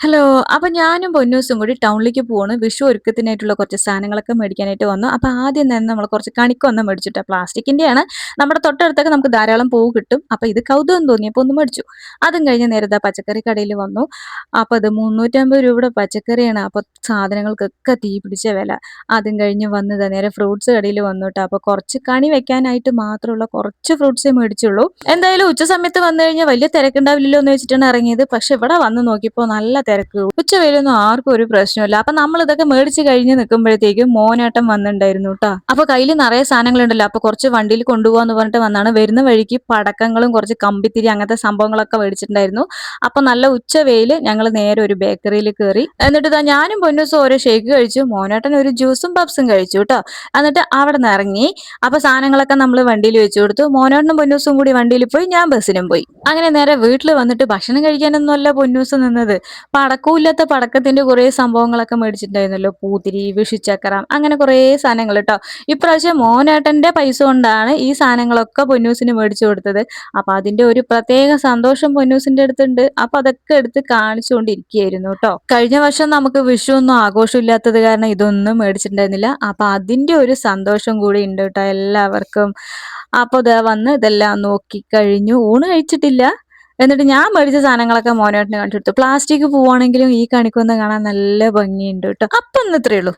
Hello. അപ്പൊ ഞാനും പൊന്നൂസും കൂടി ടൗണിലേക്ക് പോവാണ്. വിഷു ഒരുക്കത്തിനായിട്ടുള്ള കുറച്ച് സാധനങ്ങളൊക്കെ മേടിക്കാനായിട്ട് വന്നു. അപ്പൊ ആദ്യം തന്നെ നമ്മൾ കുറച്ച് കണിക്കൊന്ന മേടിച്ചിട്ടാ. പ്ലാസ്റ്റിക്കിന്റെയാണ്. നമ്മുടെ തൊട്ടടുത്തൊക്കെ നമുക്ക് ധാരാളം പൂവ് കിട്ടും. അപ്പൊ ഇത് കൗതുകം തോന്നിയപ്പോ ഒന്ന് മേടിച്ചു. അതും കഴിഞ്ഞ് നേരെ ദാ പച്ചക്കറി കടയിൽ വന്നു. അപ്പൊ അത് 350 രൂപയുടെ പച്ചക്കറിയാണ്. അപ്പൊ സാധനങ്ങൾക്കൊക്കെ തീ പിടിച്ച വില. അതും കഴിഞ്ഞ് വന്ന് ദാ നേരെ ഫ്രൂട്ട്സ് കടയിൽ വന്നു ട്ടോ. അപ്പൊ കുറച്ച് കണി വെക്കാനായിട്ട് മാത്രമുള്ള കുറച്ച് ഫ്രൂട്ട്സേ മേടിച്ചുള്ളൂ. എന്തായാലും ഉച്ച സമയത്ത് വന്നു കഴിഞ്ഞാൽ വലിയ തിരക്കുണ്ടാവില്ലല്ലോ എന്ന് വെച്ചിട്ടാണ് ഇറങ്ങിയത്. പക്ഷെ ഇവിടെ വന്ന് നോക്കിയപ്പോൾ നല്ല തിരക്ക്. ഉച്ചവെയിലൊന്നും ആർക്കും ഒരു പ്രശ്നമില്ല. അപ്പൊ നമ്മൾ ഇതൊക്കെ മേടിച്ച് കഴിഞ്ഞ് നിൽക്കുമ്പോഴത്തേക്കും മോനേട്ടൻ വന്നിട്ടുണ്ടായിരുന്നു ട്ടോ. അപ്പൊ കയ്യിൽ നിറയെ സാധനങ്ങളുണ്ടല്ലോ. അപ്പൊ കുറച്ച് വണ്ടിയിൽ കൊണ്ടുപോകാന്ന് പറഞ്ഞിട്ട് വന്നാണ്. വരുന്ന വഴിക്ക് പടക്കങ്ങളും കുറച്ച് കമ്പിത്തിരി അങ്ങനത്തെ സംഭവങ്ങളൊക്കെ മേടിച്ചിട്ടുണ്ടായിരുന്നു. അപ്പൊ നല്ല ഉച്ചവെയിൽ ഞങ്ങൾ നേരെ ഒരു ബേക്കറിയിൽ കയറി. എന്നിട്ട് ഇതാ ഞാനും പൊന്നൂസും ഓരോ ഷേക്ക് കഴിച്ചു. മോനേട്ടൻ ഒരു ജ്യൂസും പപ്സും കഴിച്ചു ട്ടോ. എന്നിട്ട് അവിടെ നിന്ന് ഇറങ്ങി. അപ്പൊ സാധനങ്ങളൊക്കെ നമ്മൾ വണ്ടിയിൽ വെച്ചു കൊടുത്തു. മോനോട്ടനും പൊന്നൂസും കൂടി വണ്ടിയിൽ പോയി, ഞാൻ ബസ്സിനും പോയി. അങ്ങനെ നേരെ വീട്ടിൽ വന്നിട്ട് ഭക്ഷണം കഴിക്കാനൊന്നും അല്ല പൊന്നൂസ് നിന്നത്. പടക്കമില്ലാത്ത പടക്കത്തിന്റെ കുറേ സംഭവങ്ങളൊക്കെ മേടിച്ചിട്ടുണ്ടായിരുന്നല്ലോ. പൂത്തിരി, വിഷുച്ചക്രം, അങ്ങനെ കുറേ സാധനങ്ങൾ ട്ടോ. ഇപ്രാവശ്യം മോനേട്ടന്റെ പൈസ കൊണ്ടാണ് ഈ സാധനങ്ങളൊക്കെ പൊന്നൂസിന് മേടിച്ചു കൊടുത്തത്. അപ്പൊ അതിന്റെ ഒരു പ്രത്യേക സന്തോഷം പൊന്നൂസിന്റെ അടുത്തുണ്ട്. അപ്പൊ അതൊക്കെ എടുത്ത് കാണിച്ചുകൊണ്ടിരിക്കുകയായിരുന്നു ട്ടോ. കഴിഞ്ഞ വർഷം നമുക്ക് വിഷു ഒന്നും ആഘോഷമില്ലാത്തത് കാരണം ഇതൊന്നും മേടിച്ചിട്ടുണ്ടായിരുന്നില്ല. അപ്പൊ അതിന്റെ ഒരു സന്തോഷം കൂടി ഉണ്ട് ട്ടോ എല്ലാവർക്കും. അപ്പൊ ദാ വന്ന് ഇതെല്ലാം നോക്കി കഴിഞ്ഞു. ഊണ് കഴിച്ചിട്ടില്ല. എന്നിട്ട് ഞാൻ മേടിച്ച സാധനങ്ങളൊക്കെ മോനോട്ടിന് കാണിച്ചു കൊടുത്തു. പ്ലാസ്റ്റിക് പൂവാണെങ്കിലും ഈ കണിക്കൊന്ന കാണാൻ നല്ല ഭംഗിയുണ്ട് ട്ടോ. അപ്പൊ ഇന്ന് ഇത്രയേ ഉള്ളൂ.